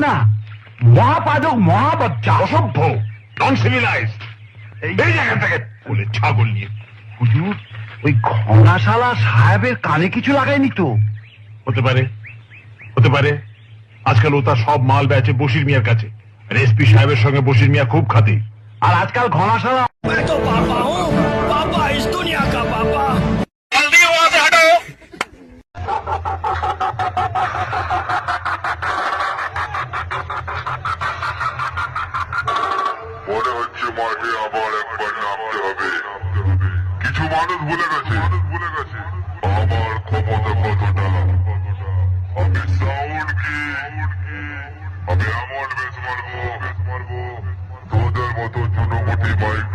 না, মহাপাদক, মহাবচ্চা, অসভ্য, নন সিভিলাইজড। এই জায়গা থেকে বলে ছাগল নিয়ে। হুজুর, ওই ঘনাশালা সাহেবের কানে কিছু লাগায়নি তো? হতে পারে, হতে পারে। আজকাল ও তার সব মাল বেচে বশির মিয়ার কাছে। আর এসপি সাহেবের সঙ্গে বশির মিয়া খুব খাতি। আর আজকাল ঘনাশালা मैं तो पापा हूँ, पापा इस दुनिया का पापा। জলদি ওয়াজ হাঁটো। মনে হচ্ছে মাঠে আবার একবার নামতে হবে। কিছু মানুষ ভুলে গেছে আমার ক্ষমতা কতটা। আমি সাউন্ড কি, আমি এমন বেশ মারবো তোদের মতো চুনোমুটি মাইক